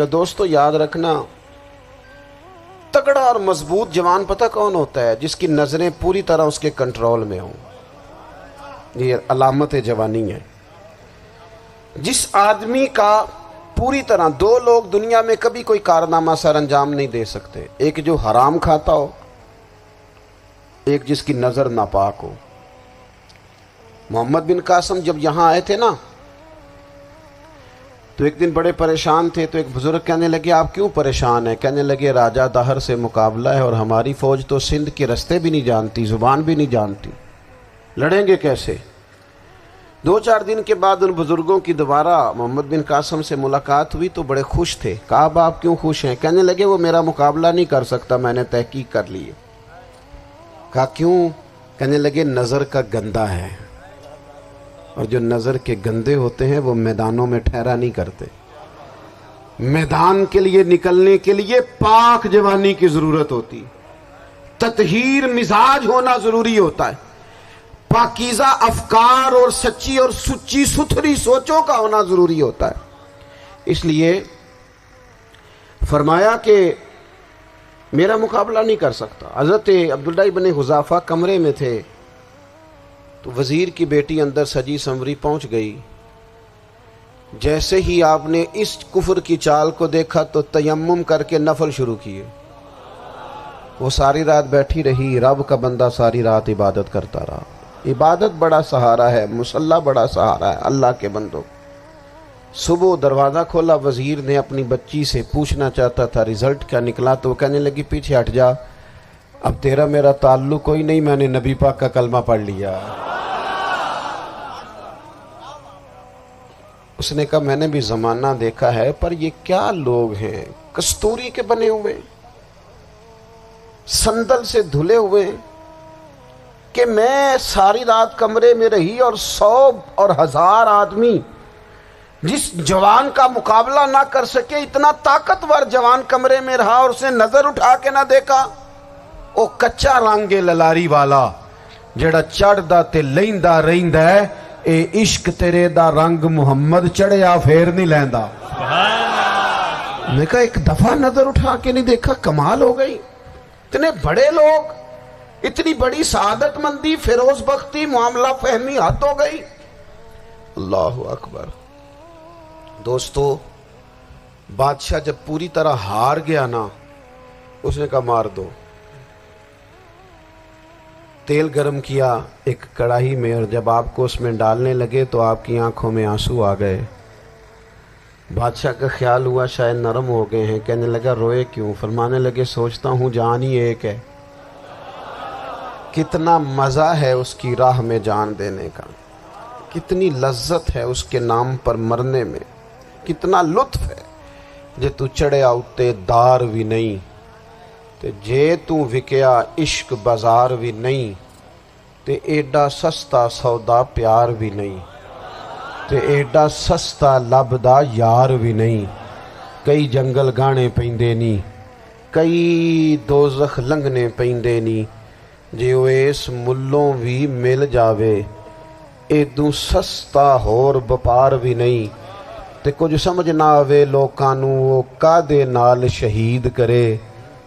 دوستو یاد رکھنا، تگڑا اور مضبوط جوان پتہ کون ہوتا ہے؟ جس کی نظریں پوری طرح اس کے کنٹرول میں ہوں. یہ علامت جوانی ہے. جس آدمی کا پوری طرح، دو لوگ دنیا میں کبھی کوئی کارنامہ سر انجام نہیں دے سکتے، ایک جو حرام کھاتا ہو، ایک جس کی نظر ناپاک ہو. محمد بن قاسم جب یہاں آئے تھے نا تو ایک دن بڑے پریشان تھے، تو ایک بزرگ کہنے لگے آپ کیوں پریشان ہیں؟ کہنے لگے راجہ دہر سے مقابلہ ہے اور ہماری فوج تو سندھ کے رستے بھی نہیں جانتی، زبان بھی نہیں جانتی، لڑیں گے کیسے؟ 2-4 دن کے بعد ان بزرگوں کی دوبارہ محمد بن قاسم سے ملاقات ہوئی تو بڑے خوش تھے. کہا اب آپ کیوں خوش ہیں؟ کہنے لگے وہ میرا مقابلہ نہیں کر سکتا، میں نے تحقیق کر لی ہے. کہا کیوں؟ کہنے لگے نظر کا گندہ ہے، اور جو نظر کے گندے ہوتے ہیں وہ میدانوں میں ٹھہرا نہیں کرتے. میدان کے لیے نکلنے کے لیے پاک جوانی کی ضرورت ہوتی، تطہیر مزاج ہونا ضروری ہوتا ہے، پاکیزہ افکار اور سچی اور سچی ستھری سوچوں کا ہونا ضروری ہوتا ہے. اس لیے فرمایا کہ میرا مقابلہ نہیں کر سکتا. حضرت عبداللہ ابن حذافہ کمرے میں تھے تو وزیر کی بیٹی اندر سجی سنوری پہنچ گئی. جیسے ہی آپ نے اس کفر کی چال کو دیکھا تو تیمم کر کے نفل شروع کیے. وہ ساری رات بیٹھی رہی، رب کا بندہ ساری رات عبادت کرتا رہا. عبادت بڑا سہارا ہے، مصلی بڑا سہارا ہے اللہ کے بندوں. صبح دروازہ کھولا، وزیر نے اپنی بچی سے پوچھنا چاہتا تھا رزلٹ کیا نکلا، تو وہ کہنے لگی پیچھے ہٹ جا، اب تیرا میرا تعلق کوئی نہیں، میں نے نبی پاک کا کلمہ پڑھ لیا. اس نے کہا میں نے بھی زمانہ دیکھا ہے، پر یہ کیا لوگ ہیں، کستوری کے بنے ہوئے، سندل سے دھلے ہوئے، کہ میں ساری رات کمرے میں رہی اور 100 اور 1000 آدمی جس جوان کا مقابلہ نہ کر سکے، اتنا طاقتور جوان کمرے میں رہا اور اس نے نظر اٹھا کے نہ دیکھا. او کچا رنگے للاری والا جڑا چڑھدا تے لیندا رہندا ہے، اے عشق تیرے دا رنگ محمد چڑھیا پھر نہیں لیندا. میں کہا ایک دفعہ نظر اٹھا کے نہیں دیکھا، کمال ہو گئی. اتنے بڑے لوگ، اتنی بڑی سعادت مندی، فیروز بختی، معاملہ فہمی حد ہو گئی. اللہ اکبر. دوستو بادشاہ جب پوری طرح ہار گیا نا، اس نے کہا مار دو. تیل گرم کیا ایک کڑاہی میں، اور جب آپ کو اس میں ڈالنے لگے تو آپ کی آنکھوں میں آنسو آ گئے. بادشاہ کا خیال ہوا شاید نرم ہو گئے ہیں. کہنے لگا روئے کیوں؟ فرمانے لگے سوچتا ہوں جان ہی ایک ہے، کتنا مزہ ہے اس کی راہ میں جان دینے کا، کتنی لذت ہے اس کے نام پر مرنے میں، کتنا لطف ہے. جے تو چڑھیا اتے دار بھی نہیں، تے جے تو وکیا عشق بازار بھی نہیں، تے ایڈا سستا سودا پیار بھی نہیں، تے ایڈا سستا لبدا یار بھی نہیں. کئی جنگل گانے پیندے نی، کئی دوزخ لنگنے پیندے نی، جے وہ اس ملوں بھی مل جاوے ایدوں سستا ہور بپار بھی نہیں. تے کچھ سمجھ نہ آوے لوکانوں وہ کادے نال شہید کرے،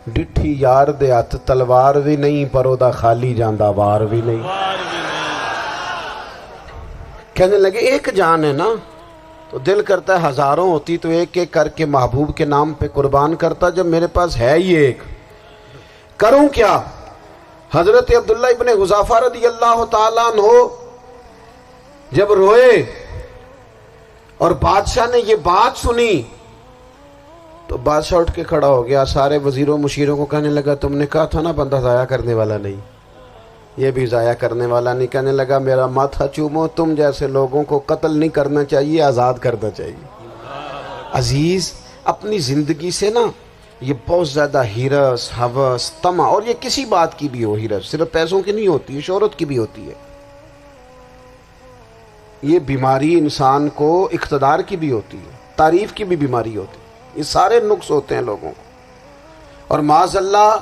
ڈٹھی یار دے ہاتھ تلوار بھی نہیں، پر او دا خالی جاندہ وار بھی نہیں. کہنے لگے ایک جان ہے نا، تو دل کرتا ہے ہزاروں ہوتی تو ایک ایک کر کے محبوب کے نام پہ قربان کرتا. جب میرے پاس ہے ہی ایک، کروں کیا؟ حضرت عبداللہ ابن حذافہ رضی اللہ تعالیٰ عنہ جب روئے اور بادشاہ نے یہ بات سنی تو بادشاہ اٹھ کے کھڑا ہو گیا. سارے وزیروں مشیروں کو کہنے لگا تم نے کہا تھا نا بندہ ضائع کرنے والا نہیں، یہ بھی ضائع کرنے والا نہیں. کہنے لگا میرا ماتھا چومو، تم جیسے لوگوں کو قتل نہیں کرنا چاہیے، آزاد کرنا چاہیے. عزیز اپنی زندگی سے نا یہ بہت زیادہ ہرس، ہوس، طمع، اور یہ کسی بات کی بھی ہو، ہرس صرف پیسوں کی نہیں ہوتی ہے، شہرت کی بھی ہوتی ہے. یہ بیماری انسان کو اقتدار کی بھی ہوتی ہے، تعریف کی بھی بیماری ہوتی ہے. یہ سارے نقص ہوتے ہیں لوگوں کو، اور معاذ اللہ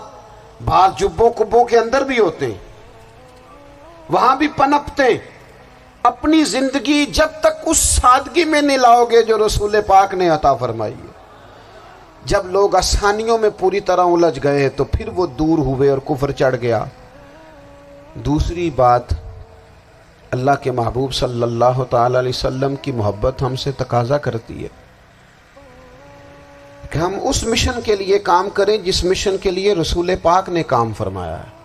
بعض جبوں کبوں کے اندر بھی ہوتے ہیں، وہاں بھی پنپتے ہیں. اپنی زندگی جب تک اس سادگی میں نہیں لاؤ گے جو رسول پاک نے عطا فرمائی ہے، جب لوگ آسانیوں میں پوری طرح الجھ گئے تو پھر وہ دور ہوئے اور کفر چڑھ گیا۔ دوسری بات، اللہ کے محبوب صلی اللہ تعالی علیہ وسلم کی محبت ہم سے تقاضا کرتی ہے کہ ہم اس مشن کے لیے کام کریں جس مشن کے لیے رسول پاک نے کام فرمایا ہے۔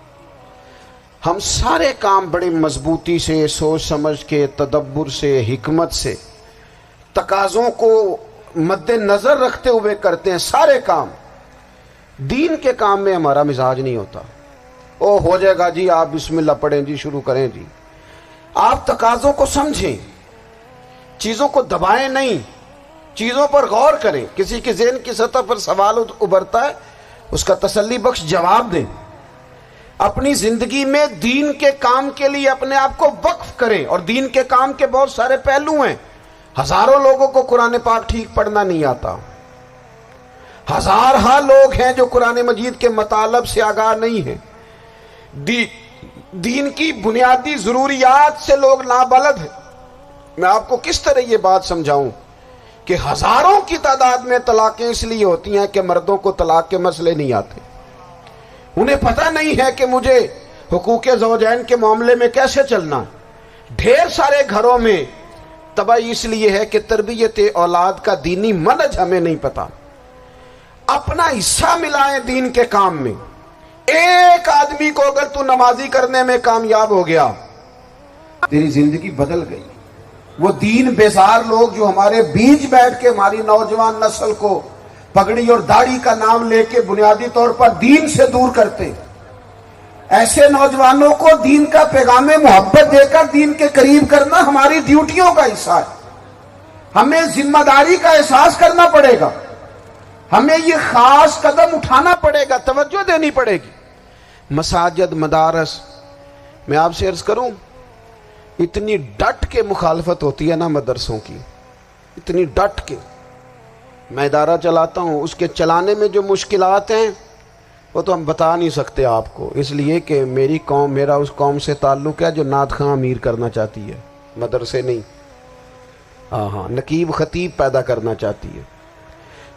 ہم سارے کام بڑے مضبوطی سے، سوچ سمجھ کے، تدبر سے، حکمت سے، تقاضوں کو مد نظر رکھتے ہوئے کرتے ہیں سارے کام۔ دین کے کام میں ہمارا مزاج نہیں ہوتا، او ہو جائے گا جی، آپ بسم اللہ پڑھیں جی، شروع کریں جی۔ آپ تقاضوں کو سمجھیں، چیزوں کو دبائیں نہیں، چیزوں پر غور کریں۔ کسی کے ذہن کی سطح پر سوال ابھرتا ہے، اس کا تسلی بخش جواب دیں۔ اپنی زندگی میں دین کے کام کے لیے اپنے آپ کو وقف کریں، اور دین کے کام کے بہت سارے پہلو ہیں۔ ہزاروں لوگوں کو قرآن پاک ٹھیک پڑھنا نہیں آتا، ہزارہ لوگ ہیں جو قرآن مجید کے مطالب سے آگاہ نہیں ہیں، دین کی بنیادی ضروریات سے لوگ نابلد ہیں۔ میں آپ کو کس طرح یہ بات سمجھاؤں کہ ہزاروں کی تعداد میں طلاقیں اس لیے ہوتی ہیں کہ مردوں کو طلاق کے مسئلے نہیں آتے، انہیں پتہ نہیں ہے کہ مجھے حقوق زوجین کے معاملے میں کیسے چلنا ہے۔ ڈھیر سارے گھروں میں تباہی اس لیے ہے کہ تربیت اولاد کا دینی منہج ہمیں نہیں پتا۔ اپنا حصہ ملائیں دین کے کام میں۔ ایک آدمی کو اگر تو نمازی کرنے میں کامیاب ہو گیا، تیری زندگی بدل گئی۔ وہ دین بیزار لوگ جو ہمارے بیچ بیٹھ کے ہماری نوجوان نسل کو پگڑی اور داڑھی کا نام لے کے بنیادی طور پر دین سے دور کرتے، ایسے نوجوانوں کو دین کا پیغام محبت دے کر دین کے قریب کرنا ہماری ڈیوٹیوں کا حصہ ہے۔ ہمیں ذمہ داری کا احساس کرنا پڑے گا، ہمیں یہ خاص قدم اٹھانا پڑے گا، توجہ دینی پڑے گی۔ مساجد، مدارس، میں آپ سے عرض کروں، اتنی ڈٹ کے مخالفت ہوتی ہے نا مدرسوں کی، اتنی ڈٹ کے۔ میں ادارہ چلاتا ہوں، اس کے چلانے میں جو مشکلات ہیں وہ تو ہم بتا نہیں سکتے آپ کو، اس لیے کہ میری قوم، میرا اس قوم سے تعلق ہے جو نعت خواں امیر کرنا چاہتی ہے، مدرسے نہیں۔ ہاں، نقیب خطیب پیدا کرنا چاہتی ہے،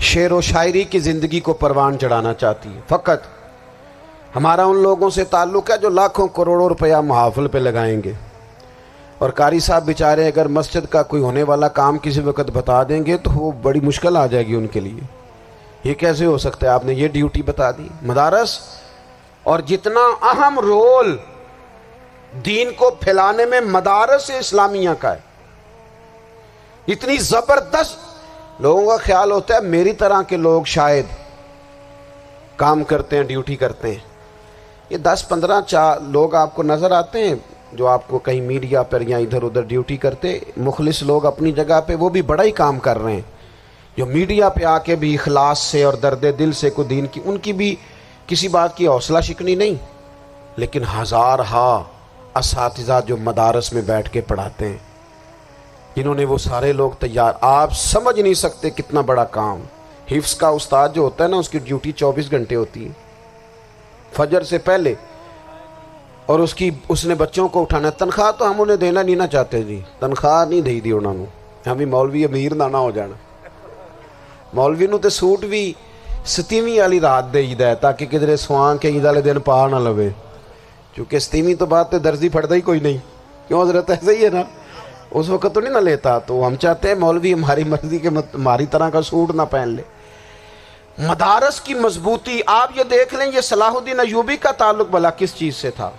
شعر و شاعری کی زندگی کو پروان چڑھانا چاہتی ہے۔ فقط ہمارا ان لوگوں سے تعلق ہے جو لاکھوں کروڑوں روپیہ محافل پہ لگائیں گے، اور قاری صاحب بیچارے اگر مسجد کا کوئی ہونے والا کام کسی وقت بتا دیں گے تو وہ بڑی مشکل آ جائے گی ان کے لیے۔ یہ کیسے ہو سکتا ہے، آپ نے یہ ڈیوٹی بتا دی؟ مدارس، اور جتنا اہم رول دین کو پھیلانے میں مدارس اسلامیہ کا ہے، اتنی زبردست۔ لوگوں کا خیال ہوتا ہے میری طرح کے لوگ شاید کام کرتے ہیں، ڈیوٹی کرتے ہیں۔ یہ 10-15 لوگ آپ کو نظر آتے ہیں جو آپ کو کہیں میڈیا پر یا ادھر ادھر ڈیوٹی کرتے، مخلص لوگ اپنی جگہ پہ، وہ بھی بڑا ہی کام کر رہے ہیں، جو میڈیا پہ آ کے بھی اخلاص سے اور درد دل سے کو دین کی، ان کی بھی کسی بات کی حوصلہ شکنی نہیں۔ لیکن ہزارہا اساتذہ جو مدارس میں بیٹھ کے پڑھاتے ہیں، جنہوں نے وہ سارے لوگ تیار، آپ سمجھ نہیں سکتے کتنا بڑا کام۔ حفظ کا استاد جو ہوتا ہے نا، اس کی ڈیوٹی 24 گھنٹے ہوتی ہے، فجر سے پہلے، اور اس نے بچوں کو اٹھانا۔ تنخواہ تو ہم انہیں دینا نہیں نہ چاہتے جی، تنخواہ نہیں دی انہوں نے، ہمیں مولوی امیر نہ ہو جانا۔ مولوی نو تے سوٹ بھی 27ویں والی رات دے ہے تاکہ کدھر سوان کے عید والے دن پا نہ لوے، کیونکہ 27ویں تو بعد تے درزی پھڑتا ہی کوئی نہیں، کیوں حضرت؟ ایسا ہی ہے نا، اس وقت تو نہیں نہ لیتا۔ تو ہم چاہتے ہیں مولوی ہماری مرضی کے ہماری طرح کا سوٹ نہ پہن لے۔ مدارس کی مضبوطی آپ یہ دیکھ لیں، یہ صلاح الدین ایوبی کا تعلق بھلا کس چیز سے تھا؟